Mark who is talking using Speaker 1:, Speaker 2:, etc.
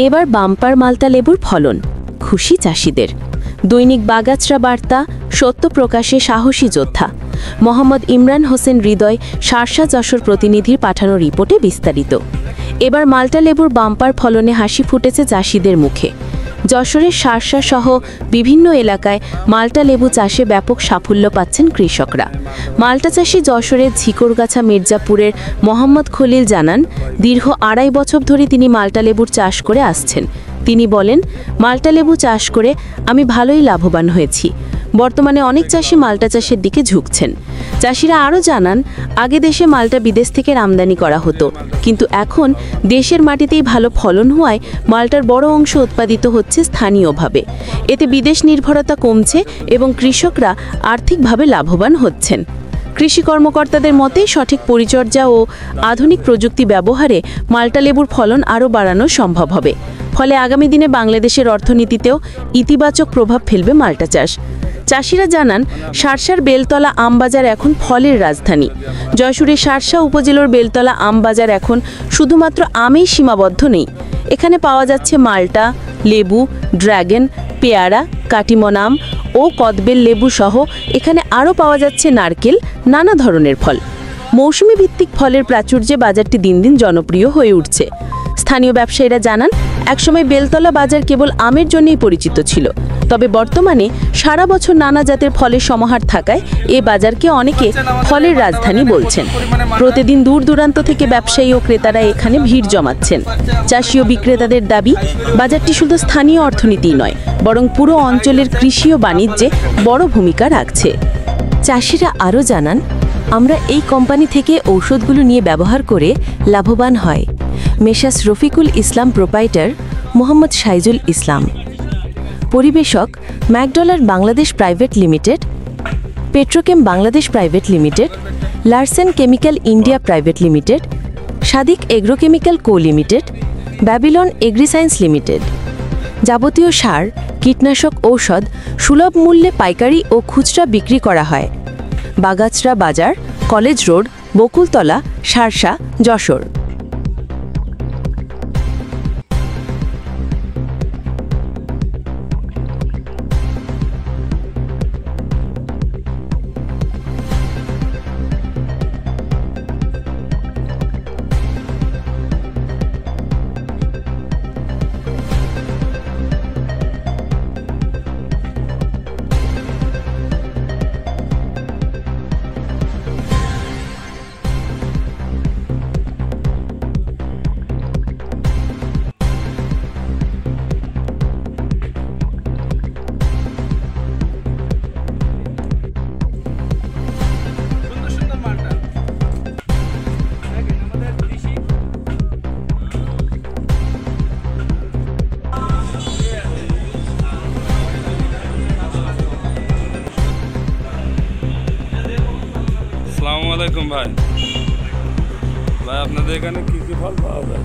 Speaker 1: এবার বাম্পার মাল্টা লেবুর ফলন, খুশি চাষিদের। দৈনিক বাগাচরা বার্তা, সত্য প্রকাশে সাহসী যোদ্ধা। মোহাম্মদ ইমরান হোসেন হৃদয়, শার্শা যশোর প্রতিনিধির পাঠানো রিপোর্টে বিস্তারিত। এবার মাল্টা লেবুর বাম্পার ফলনে হাসি ফুটেছে চাষিদের মুখে। যশোরের শার্শা সহ বিভিন্ন এলাকায় মাল্টা লেবু চাষে ব্যাপক সাফল্য পাচ্ছেন কৃষকরা। মাল্টা চাষি যশোরের ঝিকরগাছা মির্জাপুরের মোহাম্মদ খলিল জানান, দীর্ঘ ২.৫ বছর ধরে তিনি মাল্টা লেবুর চাষ করে আসছেন। তিনি বলেন, মাল্টা লেবু চাষ করে আমি ভালোই লাভবান হয়েছি। বর্তমানে অনেক চাষি মাল্টা চাষের দিকে ঝুঁকছেন। চাষিরা আরও জানান, আগে দেশে মাল্টা বিদেশ থেকে আমদানি করা হতো, কিন্তু এখন দেশের মাটিতেই ভালো ফলন হওয়ায় মাল্টার বড় অংশ উৎপাদিত হচ্ছে স্থানীয়ভাবে। এতে বিদেশ নির্ভরতা কমছে এবং কৃষকরা আর্থিকভাবে লাভবান হচ্ছেন। কৃষি কর্মকর্তাদের মতে সঠিক পরিচর্যা ও আধুনিক প্রযুক্তি ব্যবহারে মাল্টা লেবুর ফলন আরও বাড়ানো সম্ভব হবে। ফলে আগামী দিনে বাংলাদেশের অর্থনীতিতেও ইতিবাচক প্রভাব ফেলবে মাল্টা চাষ। চাষিরা জানান, শার্শার বেলতলা আমবাজার এখন ফলের রাজধানী। যশোরের শার্শা উপজেলার বেলতলা আমবাজার এখন শুধুমাত্র আমেই সীমাবদ্ধ নেই। এখানে পাওয়া যাচ্ছে মাল্টা, লেবু, ড্রাগন, পেয়ারা, কাটিমন আম ও কদবেল লেবু সহ এখানে আরও পাওয়া যাচ্ছে নারকেল, নানা ধরনের ফল। মৌসুমি ভিত্তিক ফলের প্রাচুর্যে বাজারটি দিন দিন জনপ্রিয় হয়ে উঠছে। স্থানীয় ব্যবসায়ীরা জানান, একসময় বেলতলা বাজার কেবল আমের জন্যই পরিচিত ছিল, তবে বর্তমানে সারা বছর নানা জাতের ফলের সমাহার থাকায় এ বাজারকে অনেকে ফলের রাজধানী বলছেন। প্রতিদিন দূর দূরান্ত থেকে ব্যবসায়ী ও ক্রেতারা এখানে ভিড় জমাচ্ছেন। চাষি ও বিক্রেতাদের দাবি, বাজারটি শুধু স্থানীয় অর্থনীতিই নয়, বরং পুরো অঞ্চলের কৃষি ও বাণিজ্যে বড় ভূমিকা রাখছে। চাষিরা আরও জানান, আমরা এই কোম্পানি থেকে ঔষধগুলো নিয়ে ব্যবহার করে লাভবান হয়। Messrs Rafiqul Islam proprietor, Mohammad Saizul Islam. পরিবেশক, ম্যাকডলার Bangladesh private limited, Petrochem Bangladesh private limited, Larsen chemical India private limited, Sadiq agrochemical co limited, Babylon agriscience limited. যাবতীয় সার, কীটনাশক, ঔষধ সুলভ মূল্যে পাইকারি ও খুচরা বিক্রি করা হয়। বাগাচরা বাজার, কলেজ রোড, বকুলতলা, শার্শা, যশোর।
Speaker 2: আসসালামু আলাইকুম ভাই। আপনাদের এখানে কি কি ফল পাওয়া যায়?